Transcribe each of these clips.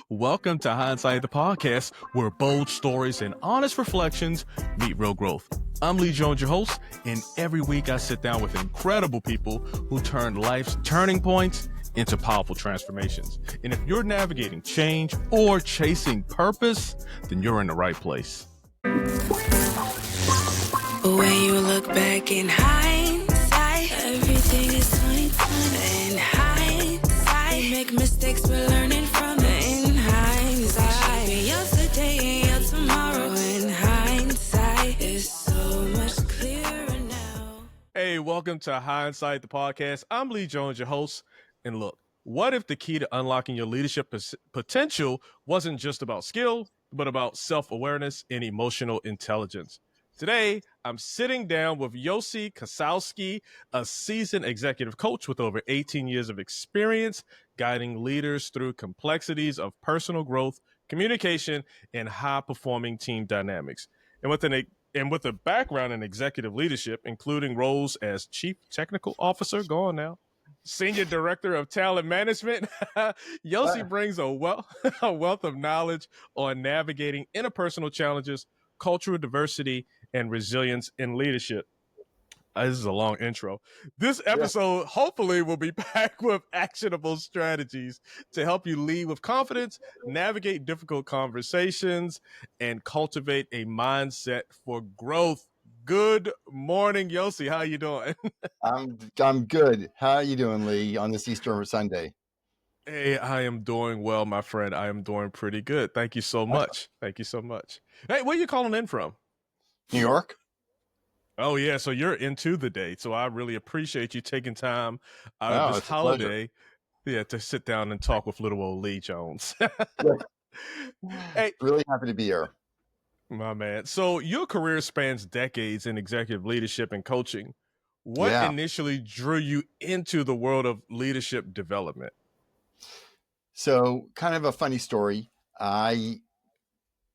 Welcome to Hindsight the Podcast, where bold stories and honest reflections meet real growth. I'm Lee Jones, your host, and every week I sit down with incredible people who turn life's turning points into powerful transformations. And if you're navigating change or chasing purpose, then you're in the right place. When you look back in hindsight, everything is 2020. In hindsight, we make mistakes, we're learning from it. In hindsight, yesterday and your tomorrow. In hindsight, is so much clearer now. Hey, welcome to Hindsight the Podcast. I'm Lee Jones, your host. And look, what if the key to unlocking your leadership potential wasn't just about skill, but about self-awareness and emotional intelligence? Today, I'm sitting down with Yosi Kossowski, a seasoned executive coach with over 18 years of experience guiding leaders through complexities of personal growth, communication, and high-performing team dynamics. And with a background in executive leadership, including roles as Chief Technical Officer, go on now, Senior Director of Talent Management, Yosi brings a wealth of knowledge on navigating interpersonal challenges, cultural diversity, and resilience in leadership. This is a long intro. This episode hopefully will be packed with actionable strategies to help you lead with confidence, navigate difficult conversations, and cultivate a mindset for growth. Good morning, Yosi. How you doing? I'm good. How are you doing, Lee, on this Easter Sunday? Hey, I am doing well, my friend. I am doing pretty good. Thank you so much. Thank you so much. Hey, where are you calling in from? New York? Oh, yeah. So you're into the day. So I really appreciate you taking time out of this holiday to sit down and talk with little old Lee Jones. Hey, really happy to be here. My man. So your career spans decades in executive leadership and coaching. What initially drew you into the world of leadership development? So kind of a funny story. I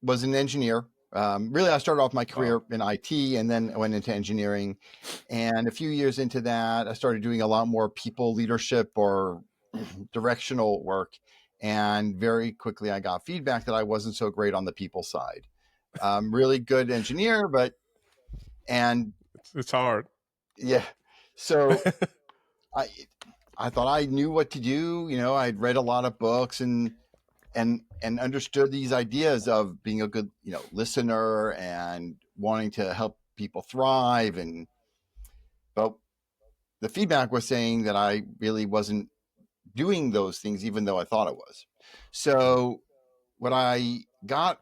was an engineer. Really, I started off my career in IT and then I went into engineering. And a few years into that, I started doing a lot more people leadership or directional work. And very quickly, I got feedback that I wasn't so great on the people side. Really good engineer, and it's hard. Yeah. So I thought I knew what to do. You know, I'd read a lot of books and understood these ideas of being a good, listener and wanting to help people thrive. But the feedback was saying that I really wasn't doing those things, even though I thought it was. So what I got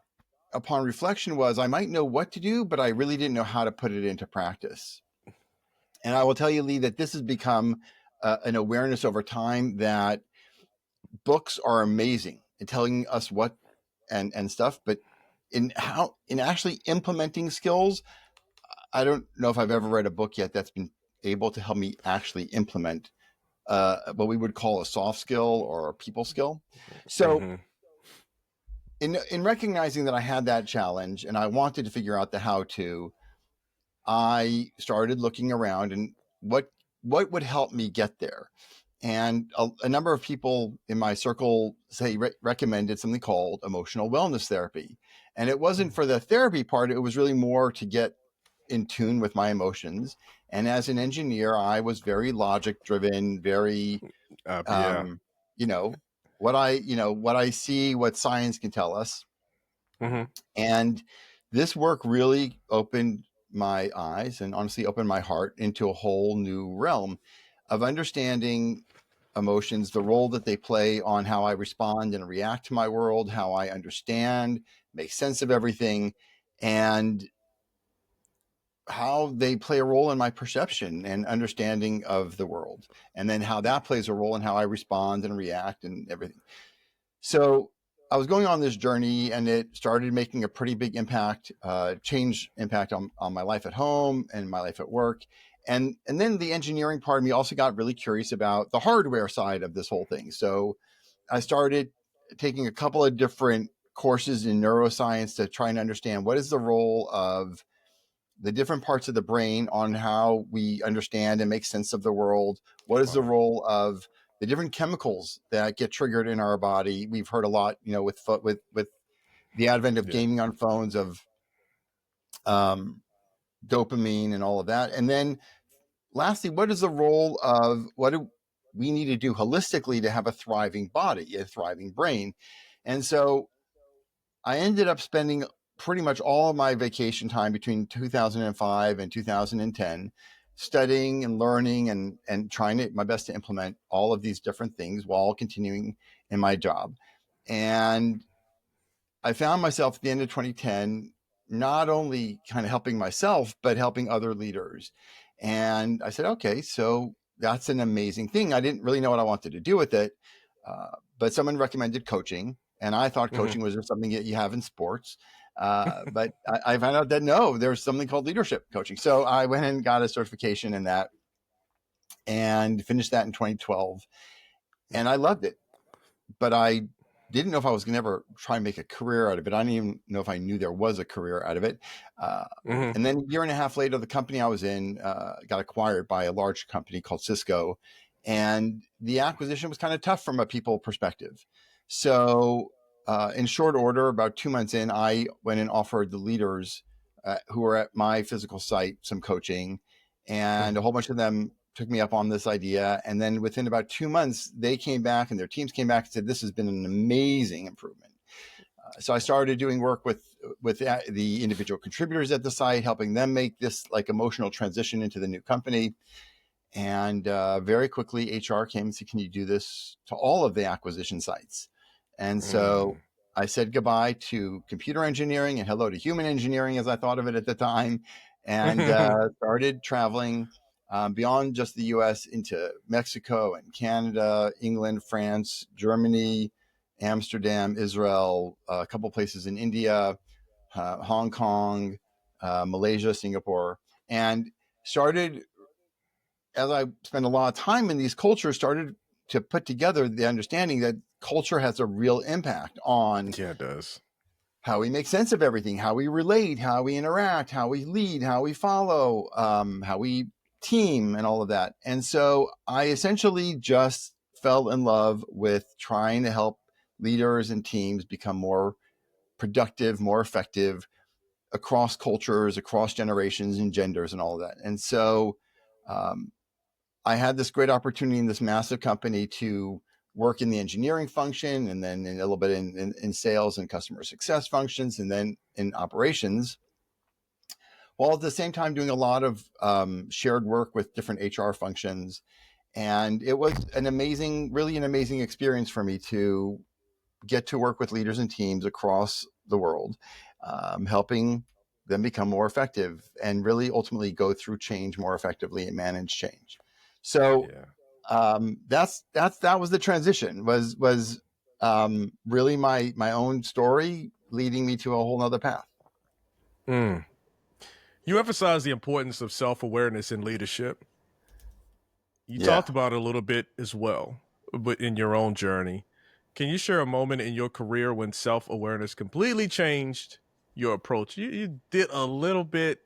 upon reflection was I might know what to do, but I really didn't know how to put it into practice. And I will tell you, Lee, that this has become an awareness over time that books are amazing in telling us what and stuff, but in actually implementing skills, I don't know if I've ever read a book yet that's been able to help me actually implement what we would call a soft skill or a people skill. So in recognizing that I had that challenge and I wanted to figure out the how-to, I started looking around and what would help me get there. And a number of people in my circle recommended something called emotional wellness therapy. And it wasn't for the therapy part. It was really more to get in tune with my emotions. And as an engineer, I was very logic driven, very, what I see, what science can tell us. And this work really opened my eyes and honestly opened my heart into a whole new realm of understanding emotions, the role that they play on how I respond and react to my world, how I understand, make sense of everything, and how they play a role in my perception and understanding of the world, and then how that plays a role in how I respond and react and everything. So I was going on this journey and it started making a pretty big impact, impact on my life at home and my life at work. And then the engineering part of me also got really curious about the hardware side of this whole thing. So I started taking a couple of different courses in neuroscience to try and understand what is the role of the different parts of the brain on how we understand and make sense of the world. What is the role of the different chemicals that get triggered in our body. We've heard a lot, with the advent of gaming on phones, of dopamine and all of that. And then lastly, what is the role of what do we need to do holistically to have a thriving body, a thriving brain? And so I ended up spending pretty much all of my vacation time between 2005 and 2010 studying and learning and trying my best to implement all of these different things while continuing in my job. And I found myself at the end of 2010 not only kind of helping myself, but helping other leaders. And I said, okay, so that's an amazing thing. I didn't really know what I wanted to do with it, but someone recommended coaching. And I thought coaching was just something that you have in sports. But I found out that no, there's something called leadership coaching. So I went and got a certification in that and finished that in 2012. And I loved it. But I didn't know if I was going to ever try and make a career out of it. I didn't even know if I knew there was a career out of it. And then a year and a half later, the company I was in got acquired by a large company called Cisco. And the acquisition was kind of tough from a people perspective. So in short order, about 2 months in, I went and offered the leaders who were at my physical site some coaching. And a whole bunch of them took me up on this idea. And then within about 2 months, they came back and their teams came back and said, this has been an amazing improvement. So I started doing work with the individual contributors at the site, helping them make this like emotional transition into the new company. And very quickly, HR came and said, can you do this to all of the acquisition sites? And so I said goodbye to computer engineering and hello to human engineering, as I thought of it at the time, and started traveling beyond just the US into Mexico and Canada, England, France, Germany, Amsterdam, Israel, a couple places in India, Hong Kong, Malaysia, Singapore, and started, as I spent a lot of time in these cultures, started to put together the understanding that culture has a real impact on it does. How we make sense of everything, how we relate, how we interact, how we lead, how we follow, how we team, and all of that. And so I essentially just fell in love with trying to help leaders and teams become more productive, more effective across cultures, across generations and genders and all of that. And so I had this great opportunity in this massive company to work in the engineering function, and then a little bit in sales and customer success functions, and then in operations, while at the same time doing a lot of shared work with different HR functions. And it was really an amazing experience for me to get to work with leaders and teams across the world, helping them become more effective and really ultimately go through change more effectively and manage change. So that was the transition, was really my own story leading me to a whole nother path. You emphasize the importance of self-awareness in leadership. You talked about it a little bit as well, but in your own journey. Can you share a moment in your career when self-awareness completely changed your approach? You did a little bit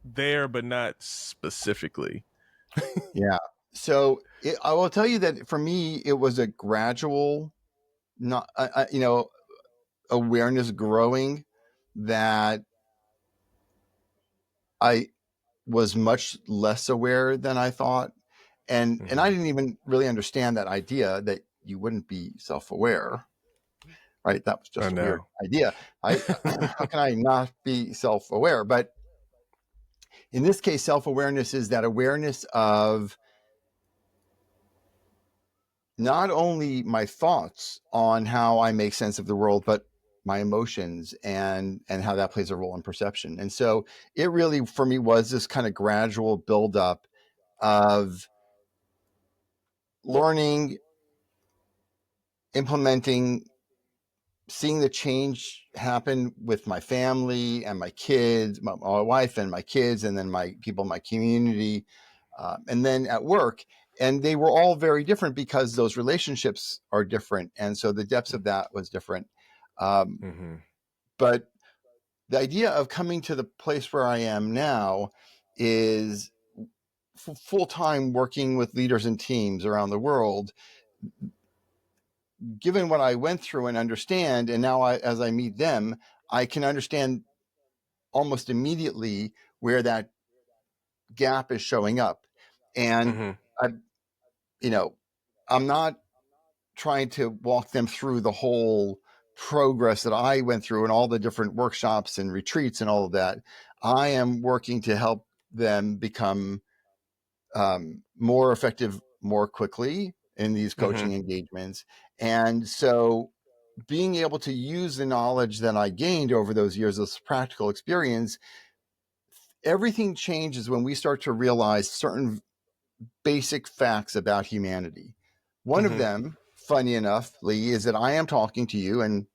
there, but not specifically. Yeah. So I will tell you that for me, it was a gradual, awareness growing, that I was much less aware than I thought. And I didn't even really understand that idea that you wouldn't be self-aware, right? That was just a weird idea. How can I not be self-aware? But in this case, self-awareness is that awareness of not only my thoughts on how I make sense of the world, but my emotions and how that plays a role in perception. And so it really, for me, was this kind of gradual buildup of learning, implementing, seeing the change happen with my family and my kids, my wife and my kids, and then my people in my community, and then at work. And they were all very different because those relationships are different. And so the depths of that was different. But the idea of coming to the place where I am now is full-time working with leaders and teams around the world given what I went through and understand, and now as I meet them, I can understand almost immediately where that gap is showing up. And I, I'm not trying to walk them through the whole progress that I went through and all the different workshops and retreats and all of that. I am working to help them become more effective more quickly in these coaching engagements. And so being able to use the knowledge that I gained over those years of practical experience, everything changes when we start to realize certain basic facts about humanity. One of them, funny enough, Lee, is that I am talking to you and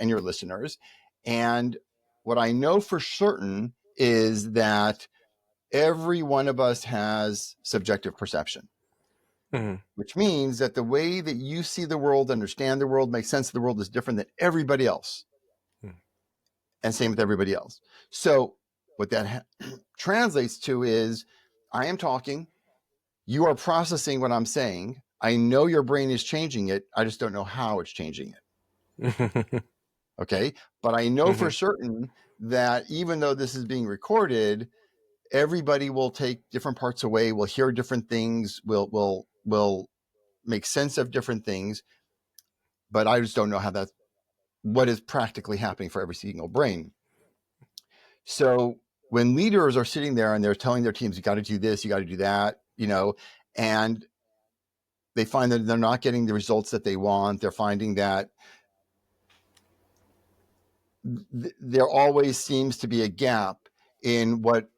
your listeners. And what I know for certain is that every one of us has subjective perception, which means that the way that you see the world, understand the world, make sense of the world is different than everybody else. And same with everybody else. So what that translates to is I am talking, you are processing what I'm saying. I know your brain is changing it. I just don't know how it's changing it. Okay. But I know for certain that even though this is being recorded, everybody will take different parts away, will hear different things, will make sense of different things. But I just don't know how what is practically happening for every single brain. So when leaders are sitting there and they're telling their teams, you got to do this, you got to do that, and they find that they're not getting the results that they want. They're finding that there always seems to be a gap in what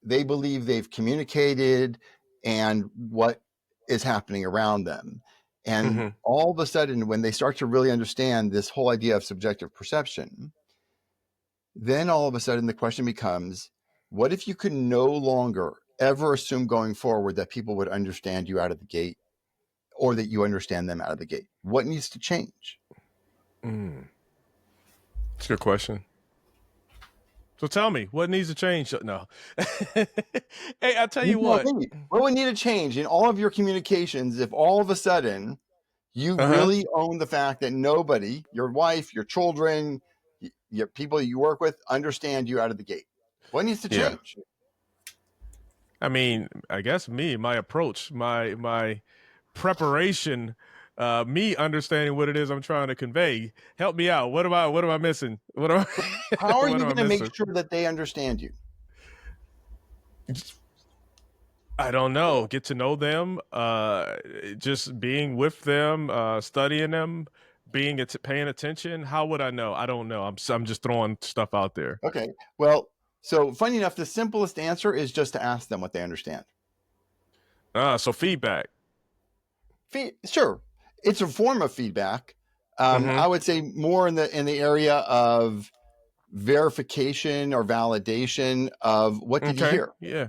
they believe they've communicated and what is happening around them. And all of a sudden, when they start to really understand this whole idea of subjective perception, then all of a sudden the question becomes, what if you could no longer ever assume going forward that people would understand you out of the gate or that you understand them out of the gate? What needs to change? That's a good question. So tell me, what needs to change? No. Hey, I tell you what. What would need to change in all of your communications if all of a sudden you really own the fact that nobody, your wife, your children, your people you work with, understand you out of the gate? What needs to change? I mean, I guess my approach, my preparation, me understanding what it is I'm trying to convey. Help me out. What am I missing? How are you going to make sure that they understand you? I don't know. Get to know them. Just being with them, studying them, paying attention. How would I know? I don't know. I'm just throwing stuff out there. Okay. Well, so funny enough, the simplest answer is just to ask them what they understand. So feedback. Sure. It's a form of feedback. I would say more in the area of verification or validation of what did you hear? Yeah.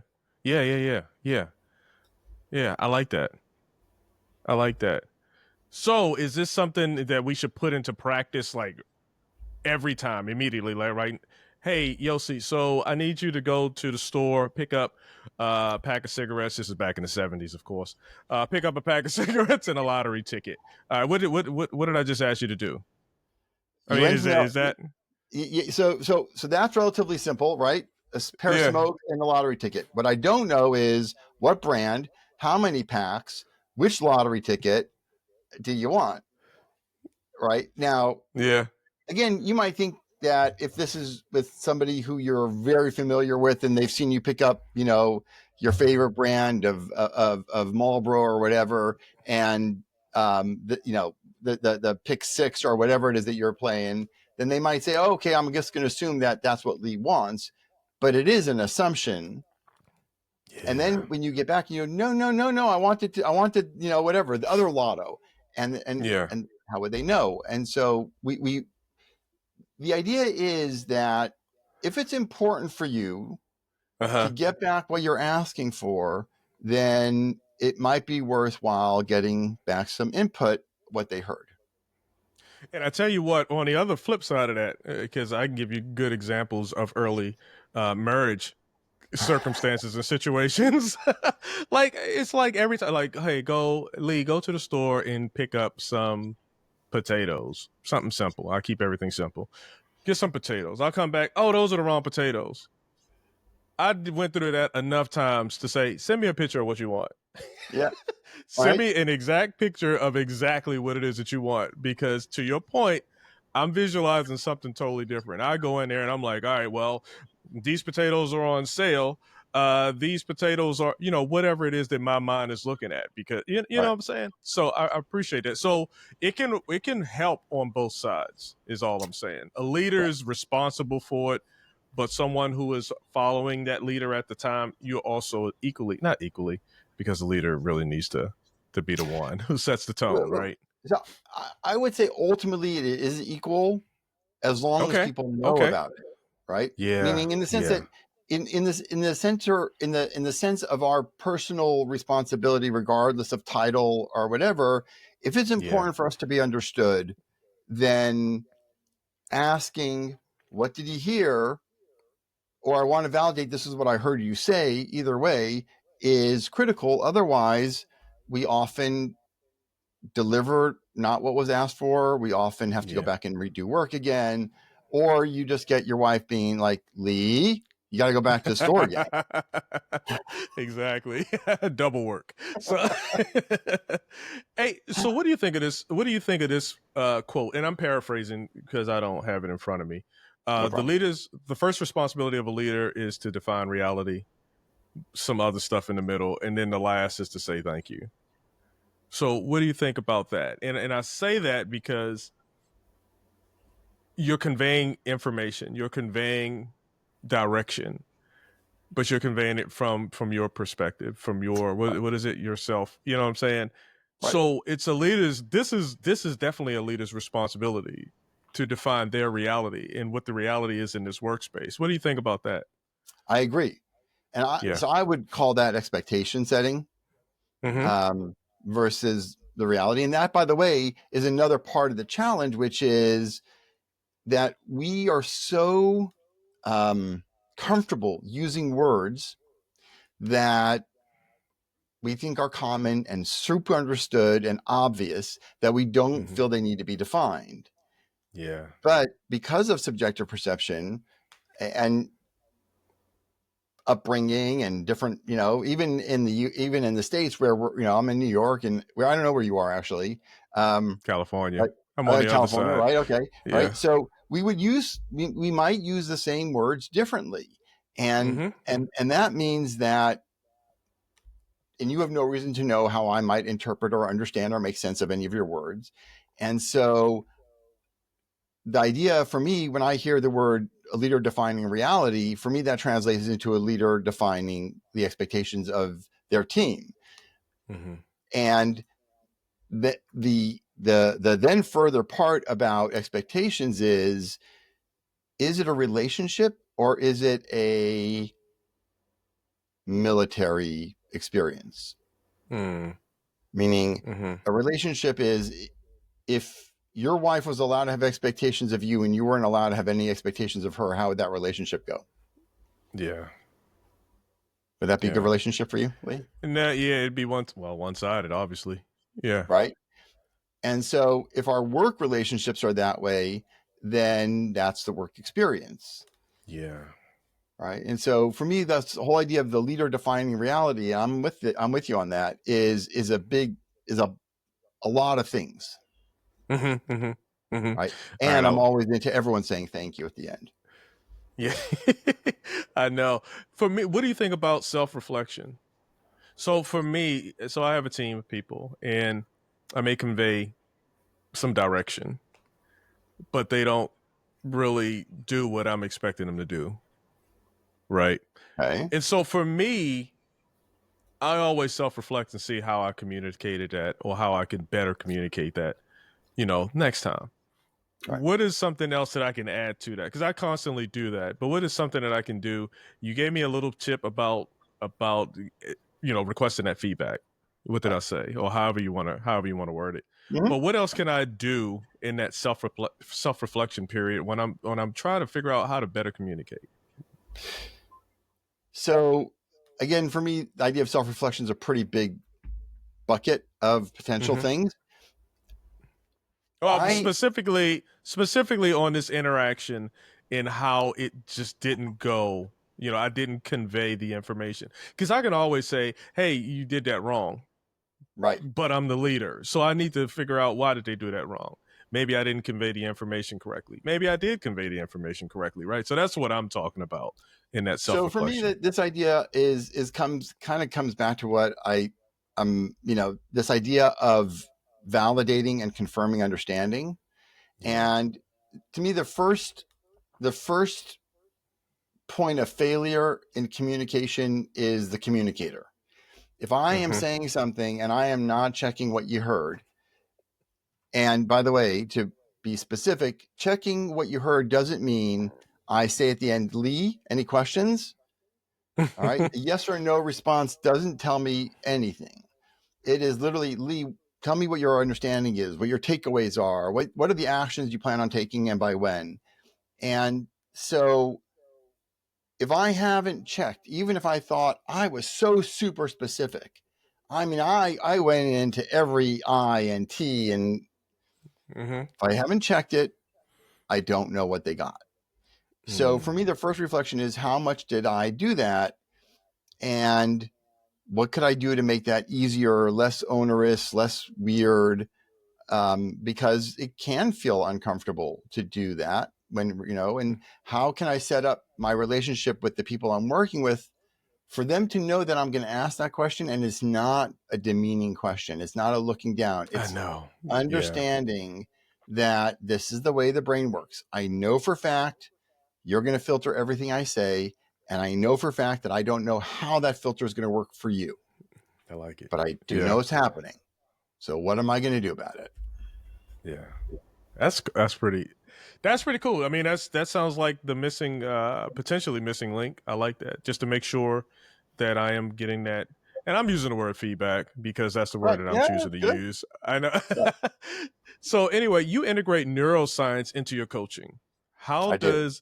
I like that. So is this something that we should put into practice like every time, immediately, like, right? Hey, Yosi, so I need you to go to the store, pick up a pack of cigarettes. This is back in the 70s, of course. Pick up a pack of cigarettes and a lottery ticket. What did I just ask you to do? I mean, is that? So that's relatively simple, right? A pair of smoke and a lottery ticket. What I don't know is what brand, how many packs, which lottery ticket do you want? Right now, again, you might think that if this is with somebody who you're very familiar with and they've seen you pick up, your favorite brand of Marlboro or whatever, and the pick six or whatever it is that you're playing, then they might say, oh, okay, I'm just going to assume that that's what Lee wants, but it is an assumption. Yeah. And then when you get back, no, I wanted, whatever, the other lotto, and how would they know? And so the idea is that if it's important for you to get back what you're asking for, then it might be worthwhile getting back some input, what they heard. And I tell you what, on the other flip side of that, because I can give you good examples of early marriage circumstances and situations. Like it's like every time, like, hey, go to the store and pick up some potatoes, something simple. I keep everything simple. Get some potatoes. I'll come back. Oh, those are the wrong potatoes. I went through that enough times to say, send me a picture of what you want. Yeah. Send me an exact picture of exactly what it is that you want, because to your point, I'm visualizing something totally different. I go in there and I'm like, all right, well, these potatoes are on sale. These potatoes are, whatever it is that my mind is looking at, because you know what I'm saying? So I appreciate that. So it can help on both sides is all I'm saying. A leader is responsible for it, but someone who is following that leader at the time, you're also not equally, because the leader really needs to be the one who sets the tone, right? So I would say ultimately it is equal as long as people know about it, right? Yeah. Meaning in the sense that in the sense of our personal responsibility, regardless of title or whatever, if it's important for us to be understood, then asking, what did you hear? Or I want to validate, this is what I heard you say, either way, is critical. Otherwise, we often deliver not what was asked for. We often have to go back and redo work again. Or you just get your wife being like, Lee, you got to go back to the store again. Exactly. Double work. So, hey, so what do you think of this? What do you think of this quote? And I'm paraphrasing because I don't have it in front of me. The first responsibility of a leader is to define reality, some other stuff in the middle, and then the last is to say thank you. So what do you think about that? And I say that because you're conveying information, you're conveying direction, but you're conveying it from your perspective, from your what is it, yourself, you know what I'm saying? Right. So it's a leader's, this is definitely a leader's responsibility to define their reality and what the reality is in this workspace. What do you think about that? I agree. And so I would call that expectation setting versus the reality. And that, by the way, is another part of the challenge, which is that we are so comfortable using words that we think are common and super understood and obvious that we don't feel they need to be defined. Yeah. But because of subjective perception and upbringing and different, even in the States where we're, I'm in New York and I don't know where you are actually. California. Right? I'm on the California, other side. Right? Okay. Yeah. Right. So we might use the same words differently. And that means that, and you have no reason to know how I might interpret or understand or make sense of any of your words. And so the idea for me, when I hear the word a leader defining reality, for me, that translates into a leader defining the expectations of their team. And the then further part about expectations is it a relationship or is it a military experience? Meaning a relationship is if your wife was allowed to have expectations of you and you weren't allowed to have any expectations of her, how would that relationship go? Yeah. Would that be a good relationship for you, Lee? No, it'd be one-sided, obviously. Yeah. Right. And so if our work relationships are that way, then that's the work experience. Yeah. Right. And so for me, that's the whole idea of the leader defining reality. I'm with you on that is a lot of things. Right. And I'm always into everyone saying thank you at the end. Yeah. I know. For me, what do you think about self-reflection? So for me, I have a team of people and I may convey some direction, but they don't really do what I'm expecting them to do. Right. Okay. And so for me, I always self-reflect and see how I communicated that or how I can better communicate that, next time. Right. What is something else that I can add to that? Because I constantly do that. But what is something that I can do? You gave me a little tip about requesting that feedback. What did I say? Or however you want to word it. But what else can I do in that self-reflection period when I'm trying to figure out how to better communicate? So again, for me, the idea of self-reflection is a pretty big bucket of potential Mm-hmm. things. Well, specifically on this interaction and how it just didn't go. I didn't convey the information, because I can always say, "Hey, you did that wrong," Right. but I'm the leader, so I need to figure out why did they do that wrong. Maybe I didn't convey the information correctly. Maybe I did convey the information correctly, right? So that's what I'm talking about in that So for me, self-reflection. this idea comes back to what this idea of validating and confirming understanding. Yeah. And to me, the first point of failure in communication is the communicator. If I am Mm-hmm. saying something and I am not checking what you heard, and by the way, to be specific, checking what you heard doesn't mean I say at the end, Lee, any questions? All right. A yes or no response doesn't tell me anything. It is literally, Lee, tell me what your understanding is, what your takeaways are, what are the actions you plan on taking and by when. And so if I haven't checked, even if I thought I was so super specific, I mean, I went into every I and T, and Mm-hmm. if I haven't checked it, I don't know what they got. So for me, the first reflection is, how much did I do that? And what could I do to make that easier, less onerous, less weird? Because it can feel uncomfortable to do that and how can I set up my relationship with the people I'm working with for them to know that I'm going to ask that question, and it's not a demeaning question. It's not a looking down. I It's know. Yeah. understanding that this is the way the brain works. I know for fact you're going to filter everything I say, and I know for a fact that I don't know how that filter is going to work for you, I like it. but I do Yeah. know it's happening. So what am I going to do about it? Yeah. That's pretty cool. I mean, that sounds like the potentially missing link. I like that. Just to make sure that I am getting that. And I'm using the word feedback because that's the word Right. that I'm Yeah, choosing to good. use. I know. Yeah. So anyway, you integrate neuroscience into your coaching. How I do. does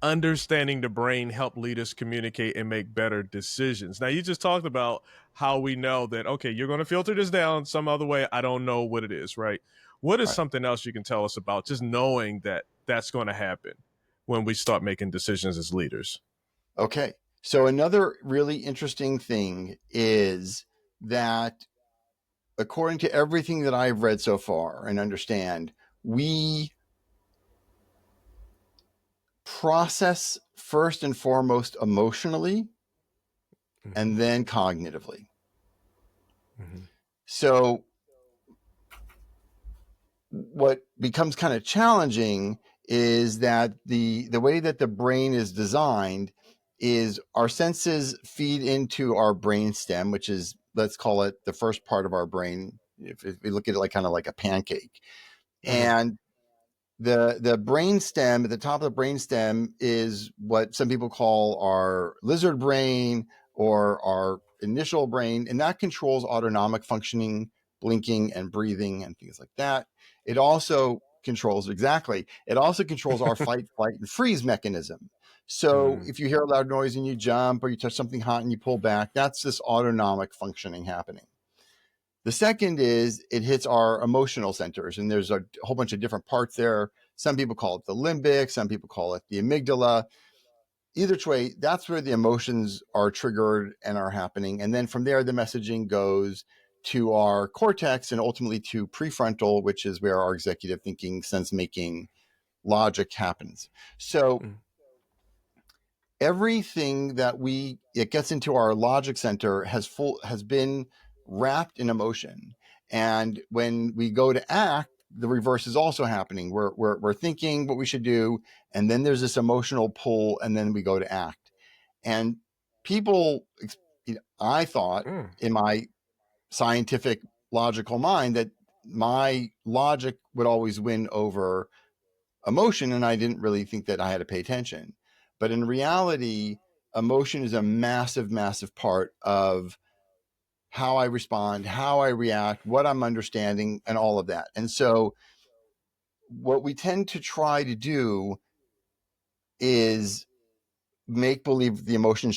understanding the brain help leaders communicate and make better decisions? Now, you just talked about how we know that, okay, you're going to filter this down some other way. I don't know what it is, right? What is Right. something else you can tell us about just knowing that that's going to happen when we start making decisions as leaders? Okay. So another really interesting thing is that according to everything that I've read so far and understand, we process first and foremost emotionally and then cognitively. Mm-hmm. So what becomes kind of challenging is that the way that the brain is designed is our senses feed into our brain stem, which is, let's call it the first part of our brain. If we look at it like kind of like a pancake, Mm-hmm. and the brain stem, at the top of the brain stem, is what some people call our lizard brain or our initial brain, and that controls autonomic functioning, blinking and breathing and things like that. It also controls our fight, flight, and freeze mechanism. So if you hear a loud noise and you jump, or you touch something hot and you pull back, that's this autonomic functioning happening. The second is it hits our emotional centers, and there's a whole bunch of different parts there. Some people call it the limbic, some people call it the amygdala. Either way, that's where the emotions are triggered and are happening. And then from there, the messaging goes to our cortex and ultimately to prefrontal, which is where our executive thinking, sense making, logic happens. So everything that it gets into our logic center has been wrapped in emotion. And when we go to act, the reverse is also happening. We're thinking what we should do, and then there's this emotional pull, and then we go to act. And people, I thought in my scientific logical mind that my logic would always win over emotion, and I didn't really think that I had to pay attention. But in reality, emotion is a massive, massive part of how I respond, how I react, what I'm understanding, and all of that. And so what we tend to try to do is make believe the emotions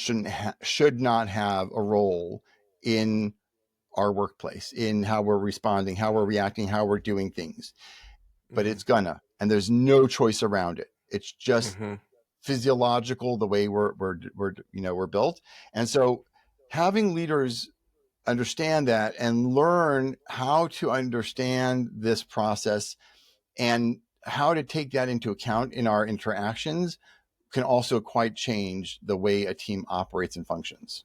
should not have a role in our workplace, in how we're responding, how we're reacting, how we're doing things. But it's gonna, and there's no choice around it. It's just physiological, the way we're built. And so having leaders understand that and learn how to understand this process and how to take that into account in our interactions can also quite change the way a team operates and functions.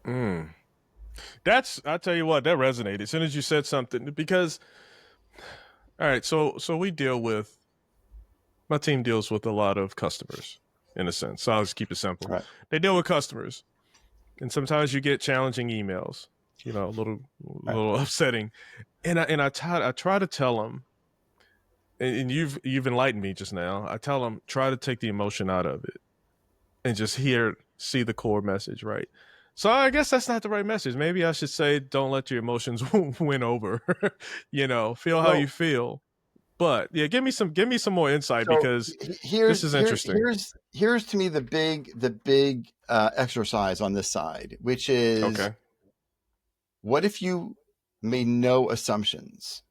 I'll tell you what, that resonated as soon as you said something, because, all right, so my team deals with a lot of customers in a sense. So I'll just keep it simple. Right. They deal with customers, and sometimes you get challenging emails, a little upsetting. And I try to tell them, and you've enlightened me just now. I tell them, try to take the emotion out of it and just see the core message, right? So I guess that's not the right message. Maybe I should say, don't let your emotions win over. Feel how you feel. But yeah, give me some more insight, because this is interesting. Here's to me the big exercise on this side, which is, okay, what if you made no assumptions?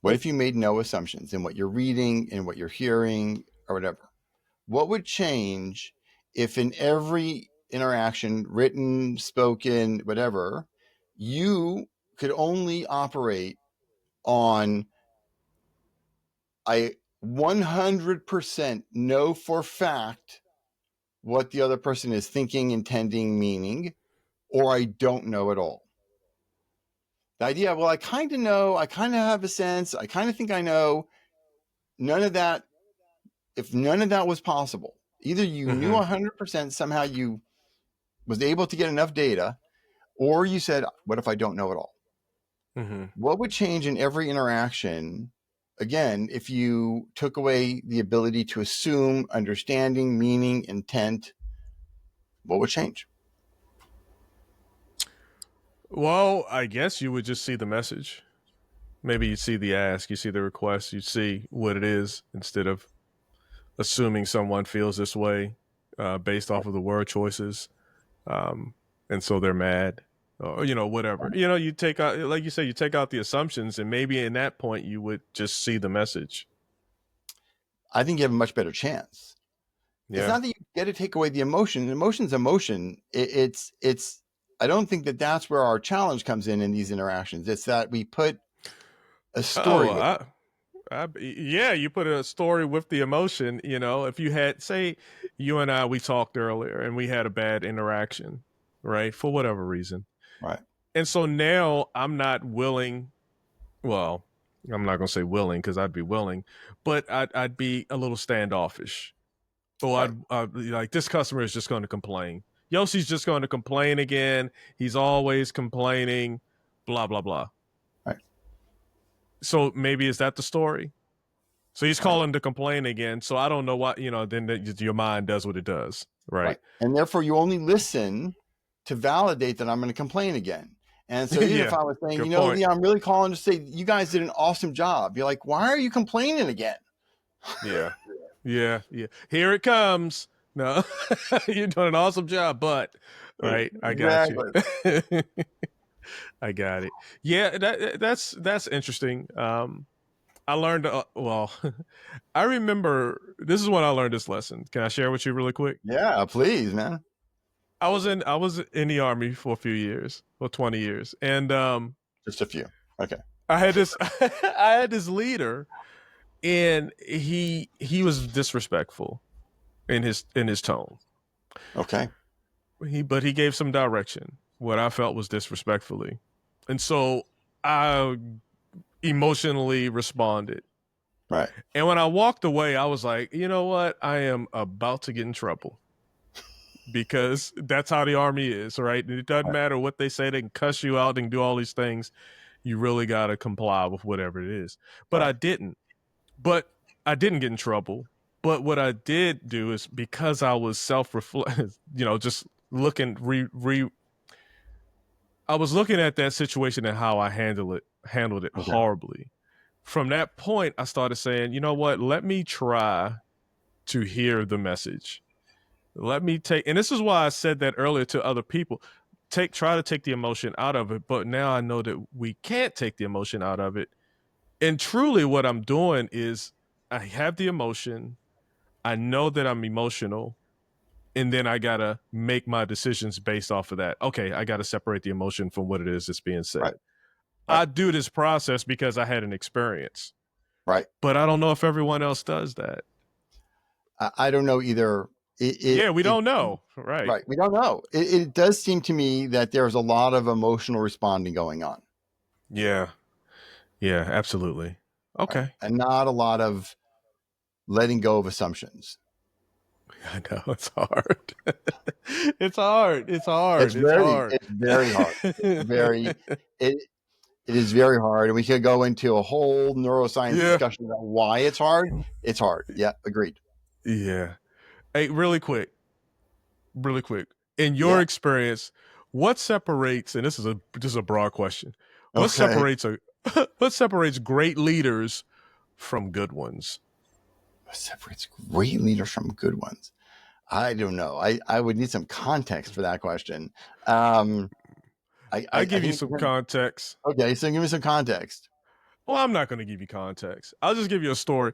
What if you made no assumptions in what you're reading, in what you're hearing, or whatever? What would change if in every interaction, written, spoken, whatever, you could only operate on I 100% know for fact what the other person is thinking, intending, meaning, or I don't know at all? The idea, well, I kind of know, I kind of have a sense, I kind of think I know. None of that, if none of that was possible, either you knew 100%, somehow you was able to get enough data, or you said, what if I don't know at all? What would change in every interaction, again, if you took away the ability to assume understanding, meaning, intent? What would change? Well, I guess you would just see the message. Maybe you see the ask, you see the request, you see what it is, instead of assuming someone feels this way based off of the word choices. And so they're mad, or, whatever. You take out, like you say, you take out the assumptions, and maybe in that point you would just see the message. I think you have a much better chance. Yeah. It's not that you get to take away the emotion. Emotion's emotion. It's I don't think that that's where our challenge comes in these interactions. It's that we put a story. You put a story with the emotion. If you had, say, you and I, we talked earlier and we had a bad interaction, right? For whatever reason. Right. And so now I'm not willing. Well, I'm not going to say willing, because I'd be willing, but I'd be a little standoffish. Or I'd like, this customer is just going to complain. Yosi's just going to complain again. He's always complaining, blah, blah, blah. Right. So maybe is that the story? So he's calling to complain again. So I don't know what, then your mind does what it does. Right. And therefore you only listen to validate that I'm going to complain again. And so even if I was saying, Leah, I'm really calling to say you guys did an awesome job. You're like, why are you complaining again? Yeah. Here it comes. No, you're doing an awesome job, but right. I got you. I got it. Yeah. That's interesting. I learned, I remember, this is when I learned this lesson. Can I share with you really quick? Yeah, please, man. I was in the Army for a few years, for 20 years. And, just a few. Okay. I had this leader, and he was disrespectful in his tone. Okay. But he gave some direction, what I felt was disrespectfully. And so I emotionally responded. Right. And when I walked away, I was like, you know what? I am about to get in trouble, because that's how the Army is, right? It doesn't matter what they say. They can cuss you out and do all these things. You really got to comply with whatever it is. But I didn't. But I didn't get in trouble. But what I did do is, because I was just looking, I was looking at that situation and how I handled it horribly. From that point, I started saying, you know what, let me try to hear the message. Let me take, and this is why I said that earlier to other people, try to take the emotion out of it. But now I know that we can't take the emotion out of it. And truly what I'm doing is I have the emotion. I know that I'm emotional. And then I got to make my decisions based off of that. Okay, I got to separate the emotion from what it is that's being said. Right. I do this process because I had an experience. Right. But I don't know if everyone else does that. I don't know either. We don't know. Right. Right. We don't know. It does seem to me that there's a lot of emotional responding going on. Yeah. Yeah, absolutely. Okay. Right? And not a lot of letting go of assumptions. I know it's hard. It's hard. It's very hard. It is very hard. And we could go into a whole neuroscience discussion about why it's hard. It's hard. Yeah, agreed. Yeah. Hey, really quick. In your experience, what separates, and this is a broad question, what separates great leaders from good ones? What separates great leaders from good ones? I don't know. I would need some context for that question. I give you some context. Okay, so give me some context. Well, I'm not going to give you context. I'll just give you a story.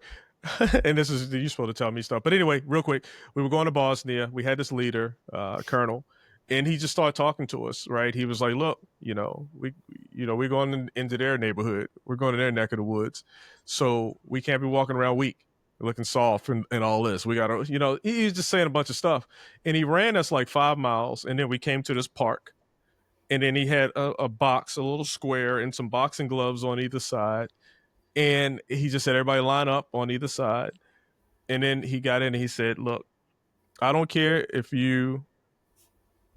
And you're supposed to tell me stuff. But anyway, real quick, we were going to Bosnia. We had this leader, colonel, and he just started talking to us, right? He was like, look, we're going into their neighborhood. We're going to their neck of the woods. So we can't be walking around weak, looking soft and all this. We got to, he was just saying a bunch of stuff. And he ran us like 5 miles. And then we came to this park. And then he had a box, a little square, and some boxing gloves on either side. And he just said, everybody line up on either side. And then he got in and he said, look, I don't care if you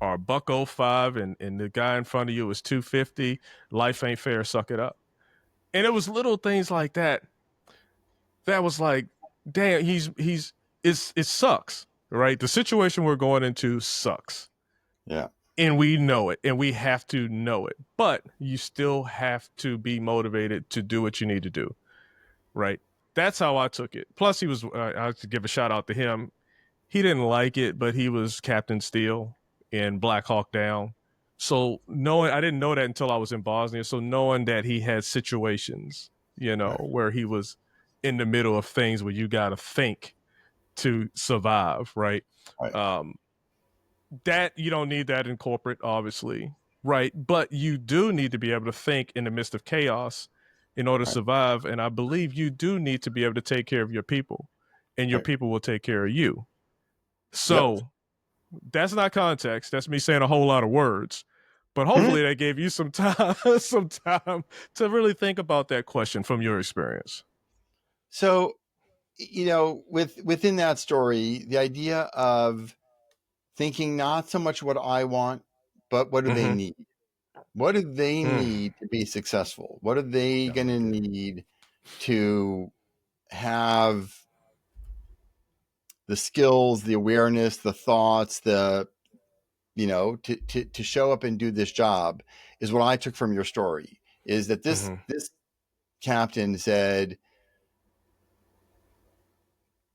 are $105 and the guy in front of you is 250. Life ain't fair. Suck it up. And it was little things like that. That was like, damn, it sucks, right? The situation we're going into sucks. Yeah. And we know it, and we have to know it. But you still have to be motivated to do what you need to do, right? That's how I took it. Plus, he was, I have to give a shout out to him. He didn't like it, but he was Captain Steel in Black Hawk Down. So I didn't know that until I was in Bosnia. So knowing that he had situations, where he was in the middle of things where you got to think to survive, right? That you don't need that in corporate, obviously, right? But you do need to be able to think in the midst of chaos in order to survive. And I believe you do need to be able to take care of your people, and your people will take care of you. So that's not context. That's me saying a whole lot of words. But hopefully that gave you some time to really think about that question from your experience. So, within that story, the idea of thinking not so much what I want, but what do they need? What do they need to be successful? What are they going to need to have the skills, the awareness, the thoughts, to show up and do this job is what I took from your story, is that this captain said,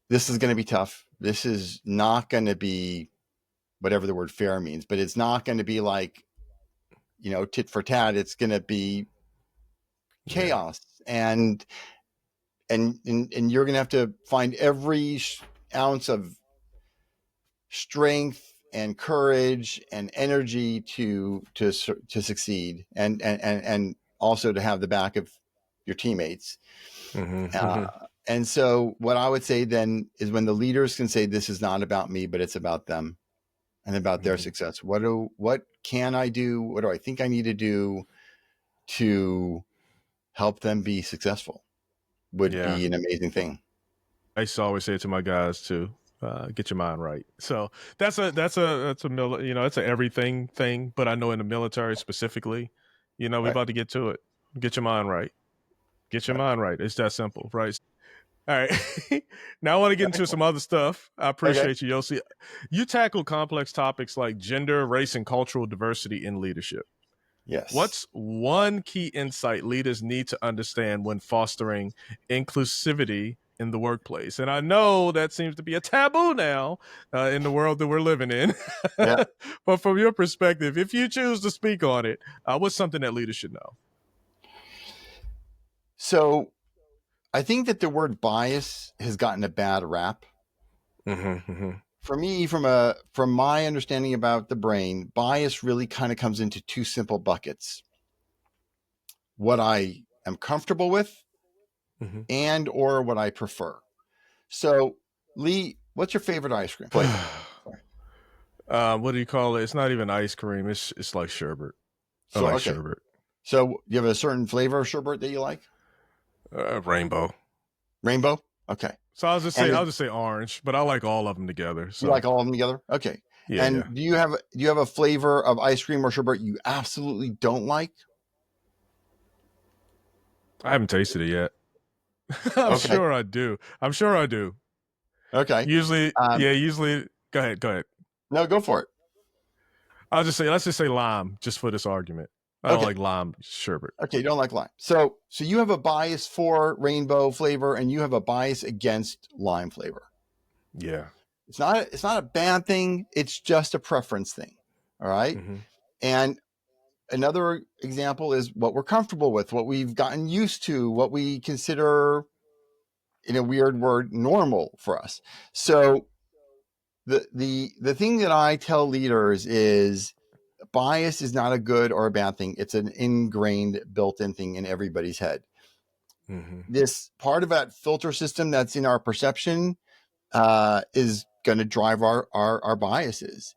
this is going to be tough. This is not going to be whatever the word fair means, but it's not going to be like, tit for tat. It's going to be chaos, and you're going to have to find every ounce of strength and courage and energy to succeed, and also to have the back of your teammates. And so what I would say then is, when the leaders can say, this is not about me, but it's about them and about their success. What can I do? What do I think I need to do to help them be successful would be an amazing thing. I used to always say it to my guys too, get your mind right. So that's a it's an everything thing, but I know in the military specifically, we're about to get to it. Get your mind right. Get your mind right. It's that simple, right? All right. Now I want to get into some other stuff. I appreciate you, Yosi. You tackle complex topics like gender, race, and cultural diversity in leadership. Yes. What's one key insight leaders need to understand when fostering inclusivity in the workplace. And I know that seems to be a taboo now in the world that we're living in. Yeah. But from your perspective, if you choose to speak on it, what's something that leaders should know? So I think that the word bias has gotten a bad rap. For me, from my understanding about the brain, bias really kind of comes into two simple buckets: what I am comfortable with and or what I prefer. So, Lee, what's your favorite ice cream flavor? What do you call it? It's not even ice cream. It's like sherbet. I like sherbet. So you have a certain flavor of sherbet that you like? Rainbow. Rainbow? Okay. So I'll just say orange, but I like all of them together. So. You like all of them together? Okay. Yeah. And do you have a flavor of ice cream or sherbet you absolutely don't like? I haven't tasted it yet. I'm sure I do. Okay. Usually, go ahead. No, go for it. Let's just say lime, just for this argument. I don't like lime sherbet. Okay, you don't like lime. So you have a bias for rainbow flavor and you have a bias against lime flavor. Yeah. It's not a bad thing. It's just a preference thing. All right. And another example is what we're comfortable with, what we've gotten used to, what we consider, in a weird word, normal for us. So the thing that I tell leaders is bias is not a good or a bad thing. It's an ingrained, built-in thing in everybody's head. This part of that filter system that's in our perception is going to drive our biases.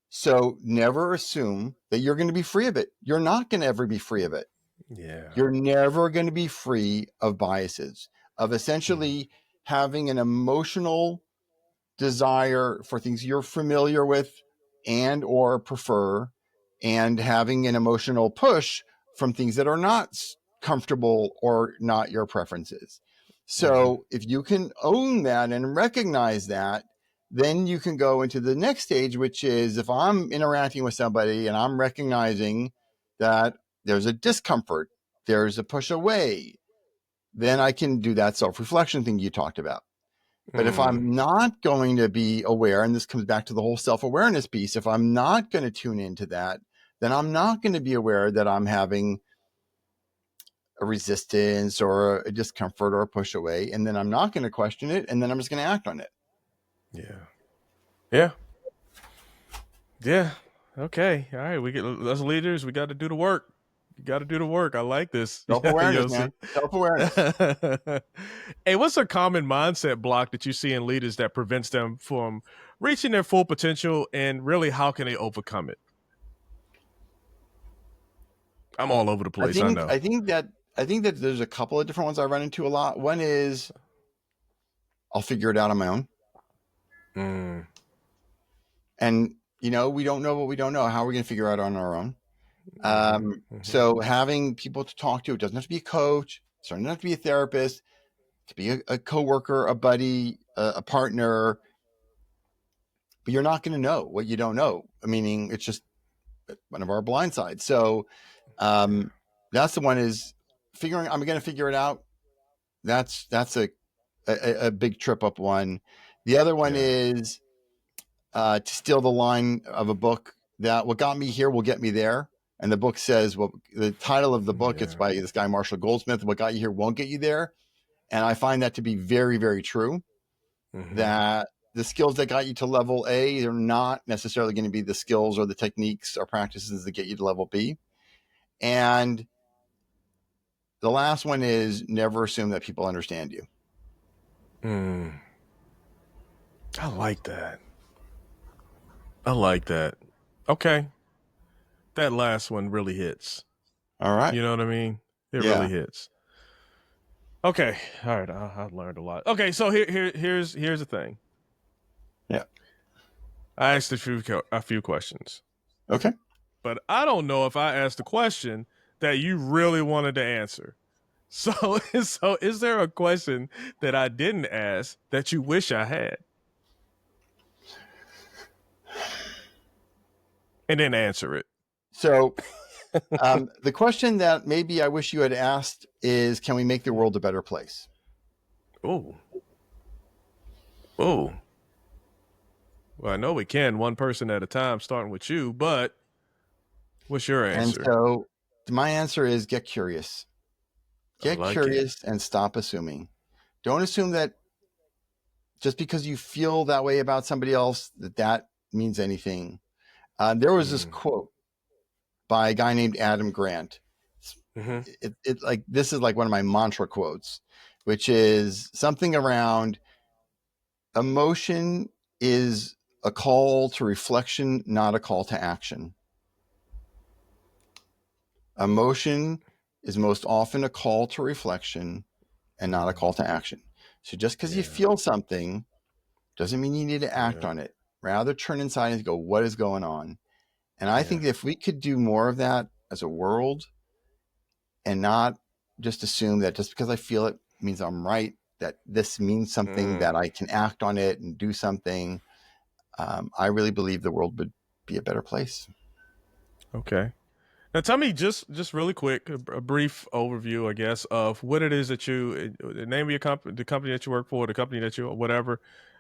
So never assume that you're going to be free of it. You're not going to ever be free of it. Yeah. You're never going to be free of biases, of essentially having an emotional desire for things you're familiar with and or prefer, and having an emotional push from things that are not comfortable or not your preferences. So if you can own that and recognize that, then you can go into the next stage, which is if I'm interacting with somebody and I'm recognizing that there's a discomfort, there's a push away, then I can do that self-reflection thing you talked about. But if I'm not going to be aware, and this comes back to the whole self-awareness piece, if I'm not going to tune into that, then I'm not going to be aware that I'm having a resistance or a discomfort or a push away. And then I'm not going to question it. And then I'm just going to act on it. Yeah. Okay. All right. As leaders, we got to do the work. You got to do the work. I like this. Self-awareness, man. Self-awareness. Hey, what's a common mindset block that you see in leaders that prevents them from reaching their full potential, and really how can they overcome it? I'm all over the place. I know. I think that there's a couple of different ones I run into a lot. One is I'll figure it out on my own. And, we don't know what we don't know. How are we going to figure it out on our own? So having people to talk to, it doesn't have to be a coach. It doesn't have to be a therapist. It could be a coworker, a buddy, a partner. But you're not going to know what you don't know. Meaning it's just one of our blind sides. So that's the one is figuring, I'm going to figure it out. That's a big trip up one. The other one is to steal the line of a book that what got me here will get me there. And the book says, well, the title of the book, it's by this guy, Marshall Goldsmith, what got you here won't get you there. And I find that to be very, very true, that the skills that got you to level A are not necessarily going to be the skills or the techniques or practices that get you to level B. And the last one is never assume that people understand you. I like that. Okay. That last one really hits. All right. You know what I mean? It really hits. Okay. All right. I learned a lot. Okay. So here's the thing. Yeah. I asked a few questions. Okay. But I don't know if I asked a question that you really wanted to answer. So is there a question that I didn't ask that you wish I had? And then answer it. So the question that maybe I wish you had asked is, can we make the world a better place? Oh, oh. Well, I know we can one person at a time, starting with you, but what's your And answer? so my answer is get curious. I Get like it. curious and stop assuming. Don't assume that just because you feel that way about somebody else, that means anything. There was this Mm. quote by a guy named Adam Grant. Mm-hmm. It like this is like one of my mantra quotes, which is something around emotion is a call to reflection, not a call to action. Emotion is most often a call to reflection and not a call to action. So just because you Yeah. feel something doesn't mean you need to act Yeah. on it. Rather, turn inside and go, what is going on? And I Yeah. think if we could do more of that as a world and not just assume that just because I feel it means I'm right, that this means something, that Mm. I can act on it and do something, I really believe the world would be a better place. Okay. Now, tell me just really quick, a brief overview, I guess, of what it is that the name of your company, the company that you work for, the company that you, whatever,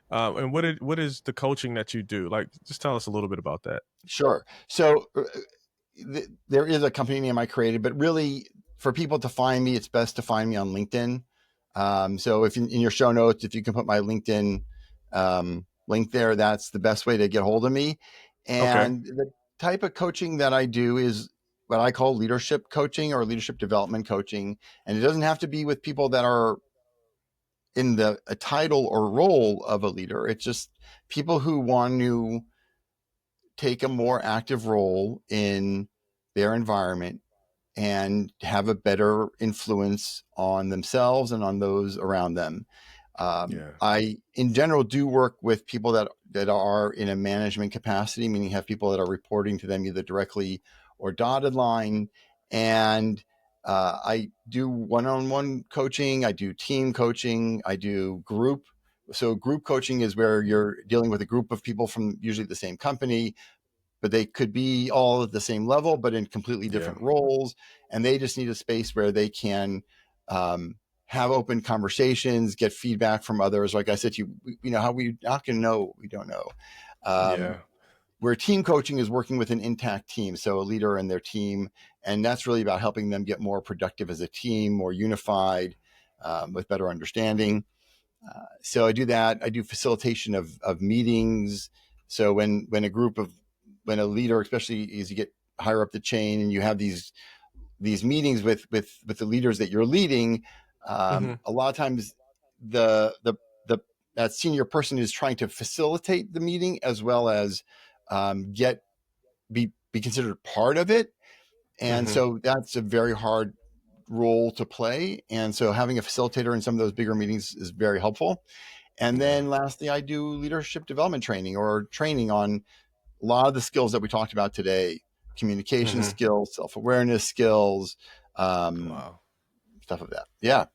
and what is the coaching that you do? Like, just tell us a little bit about that. Sure. So there is a company name I created, but really for people to find me, it's best to find me on LinkedIn. So if in your show notes, if you can put my LinkedIn link there, that's the best way to get hold of me. Okay. And the type of coaching that I do is what I call leadership coaching or leadership development coaching. And it doesn't have to be with people that are in a title or role of a leader. It's just people who want to take a more active role in their environment and have a better influence on themselves and on those around them. Yeah. I, in general, do work with people that are in a management capacity, meaning have people that are reporting to them either directly or dotted line. And I do one-on-one coaching. I do team coaching. I do group. So group coaching is where you're dealing with a group of people from usually the same company, but they could be all at the same level, but in completely Yeah. different roles. And they just need a space where they can have open conversations, get feedback from others. Like I said to you, how we not going to know, we don't know. Yeah. Where team coaching is working with an intact team, so a leader and their team. And that's really about helping them get more productive as a team, more unified, with better understanding. So I do that. I do facilitation of meetings. So when a leader, especially as you get higher up the chain and you have these meetings with the leaders that you're leading, Mm-hmm. a lot of times the that senior person is trying to facilitate the meeting as well as get be considered part of it. And Mm-hmm. so that's a very hard role to play. And so having a facilitator in some of those bigger meetings is very helpful. And Yeah. then lastly, I do leadership development training or training on a lot of the skills that we talked about today: communication Mm-hmm. skills, self-awareness skills, um, Wow. stuff of that. Yeah.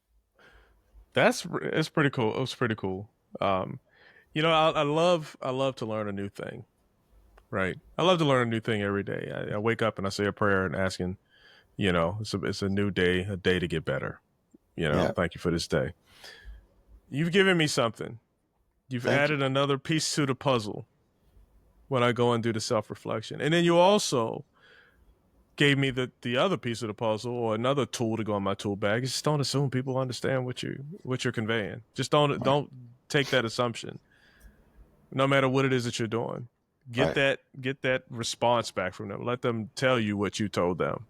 It's pretty cool. It was pretty cool. Um, I love to learn a new thing. Right. I love to learn a new thing every day. I wake up and I say a prayer and asking, it's a new day, a day to get better. Yeah. Thank you for this day. You've given me something. You've Thank you. added another piece to the puzzle when I go and do the self reflection. And then you also gave me the other piece of the puzzle or another tool to go in my tool bag. Just don't assume people understand what you're conveying. Just Right. don't take that assumption, no matter what it is that you're doing. Get Right. that response back from them. Let them tell you what you told them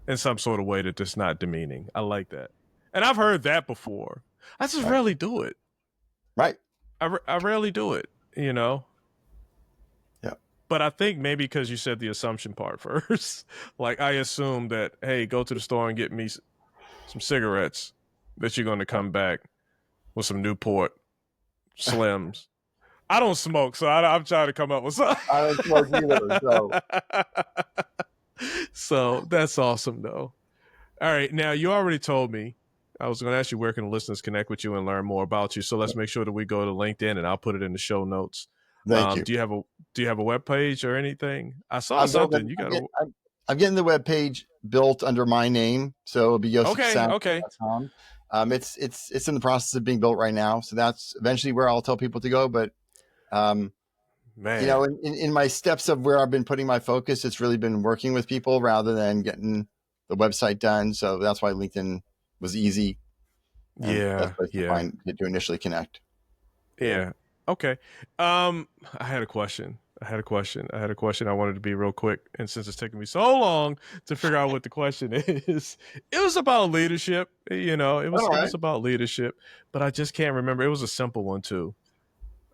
in some sort of way that it's not demeaning. I like that. And I've heard that before. I just Right. rarely do it. Right. I rarely do it, you know? Yeah. But I think maybe because you said the assumption part first. Like, I assume that, hey, go to the store and get me some cigarettes, that you're going to come back with some Newport Slims. I don't smoke, so I'm trying to come up with something. I don't smoke either. So So that's awesome, though. All right, now you already told me. I was going to ask you where can the listeners connect with you and learn more about you. So let's make sure that we go to LinkedIn, and I'll put it in the show notes. thank you. Do you have a web page or anything? I saw I'm something. building. You got a I'm getting the web page built under my name, so it'll be okay. yosikossowski.com. It's in the process of being built right now. So that's eventually where I'll tell people to go. But, Man. in my steps of where I've been putting my focus, it's really been working with people rather than getting the website done. So that's why LinkedIn was easy. And that's place to find to initially connect. Yeah. Okay. I had a question. I wanted to be real quick. And since it's taking me so long to figure out what the question is, it was about leadership. It was about leadership, but I just can't remember. It was a simple one too.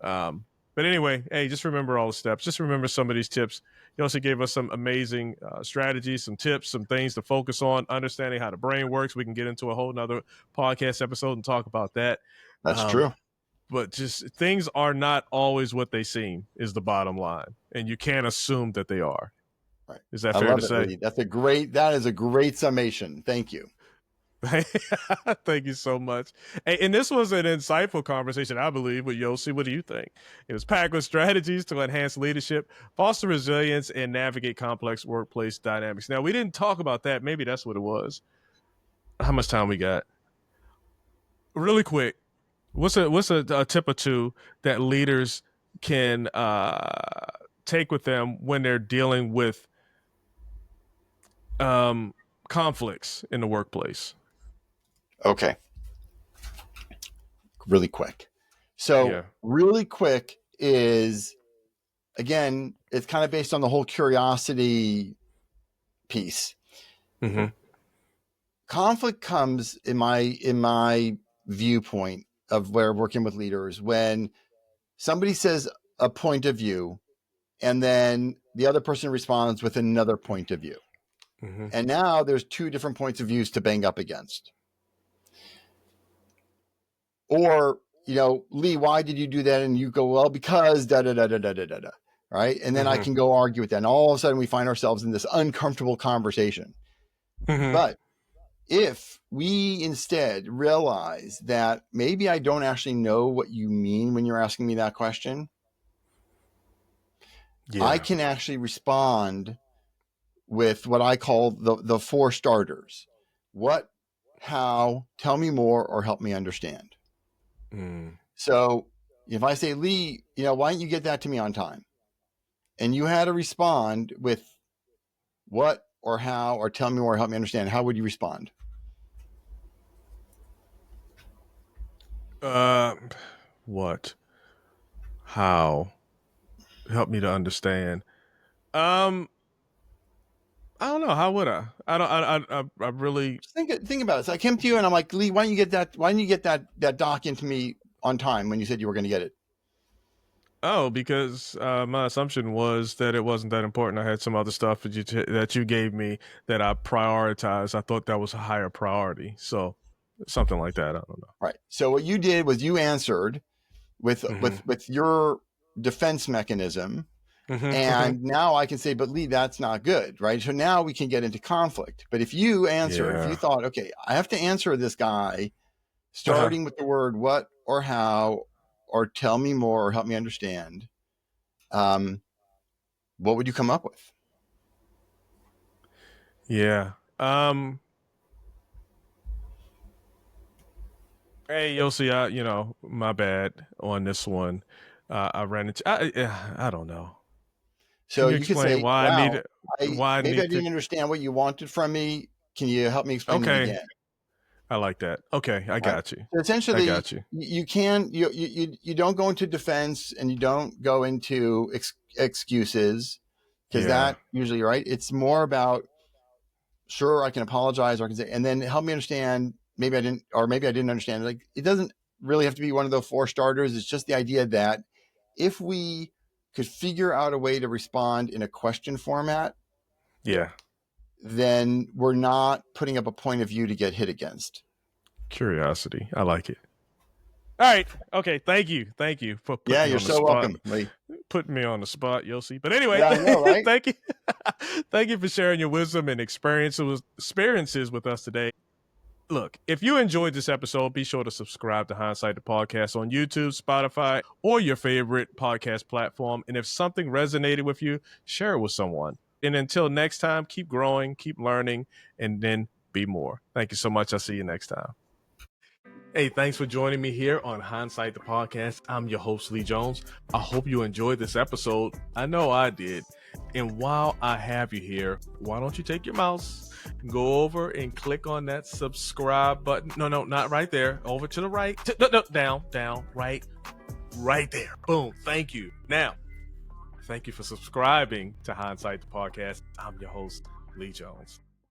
But anyway, hey, just remember all the steps. Just remember some of these tips. You also gave us some amazing strategies, some tips, some things to focus on, understanding how the brain works. We can get into a whole nother podcast episode and talk about that. That's true. But just things are not always what they seem is the bottom line. And you can't assume that they are. Right. Is that fair to say? Lee. That is a great summation. Thank you. Thank you so much. And this was an insightful conversation, I believe, with Yosi. What do you think? It was packed with strategies to enhance leadership, foster resilience, and navigate complex workplace dynamics. Now, we didn't talk about that. Maybe that's what it was. How much time we got? Really quick. What's a tip or two that leaders can take with them when they're dealing with conflicts in the workplace? Okay. Really quick. So really quick is, again, it's kind of based on the whole curiosity piece. Mm-hmm. Conflict comes in my viewpoint of where working with leaders when somebody says a point of view and then the other person responds with another point of view. Mm-hmm. And now there's two different points of views to bang up against. Or, Lee, why did you do that? And you go, well, because da da da da da da da. Right. And then I can go argue with that. And all of a sudden we find ourselves in this uncomfortable conversation. Mm-hmm. But if we instead realize that maybe I don't actually know what you mean when you're asking me that question, I can actually respond with what I call the four starters. What, how, tell me more, or help me understand. So if I say, Lee, why don't you get that to me on time? And you had to respond with what or how or tell me more, help me understand. How would you respond? What? How? Help me to understand. I don't know. How would I? I really think about it. So I came to you and I'm like, Lee, why don't you get that doc into me on time when you said you were going to get it? Oh, because my assumption was that it wasn't that important. I had some other stuff that you gave me that I prioritized. I thought that was a higher priority. So something like that. I don't know. Right. So what you did was you answered with your defense mechanism. And now I can say, but Lee, that's not good. Right. So now we can get into conflict. But if you answer, if you thought, okay, I have to answer this guy starting with the word what or how, or tell me more or help me understand, what would you come up with? Yeah. Hey, Yosi, my bad on this one. I ran into, I don't know. So you could say, why wow, I didn't understand what you wanted from me. Can you help me explain it again? I like that. Okay, I got you. So essentially, I got you. You don't go into defense and you don't go into excuses because that usually, right? It's more about, sure, I can apologize or I can say, and then help me understand. Maybe I didn't understand. Like, it doesn't really have to be one of those four starters. It's just the idea that if we could figure out a way to respond in a question format, then we're not putting up a point of view to get hit against. Curiosity. I like it. All right. Okay. Thank you for putting me on the spot. You're so welcome, Lee. Putting me on the spot, Yosi. But anyway, I know, right? Thank you. Thank you for sharing your wisdom and experiences with us today. Look, if you enjoyed this episode, be sure to subscribe to Hindsight the Podcast on YouTube, Spotify, or your favorite podcast platform. And if something resonated with you, share it with someone. And until next time, keep growing, keep learning, and then be more. Thank you so much. I'll see you next time. Hey, thanks for joining me here on Hindsight the Podcast. I'm your host, Lee Jones. I hope you enjoyed this episode. I know I did. And while I have you here, why don't you take your mouse, go over and click on that subscribe button. No, not right there. Over to the right. Down, right there. Boom. Thank you. Now, thank you for subscribing to Hindsight the Podcast. I'm your host, Lee Jones.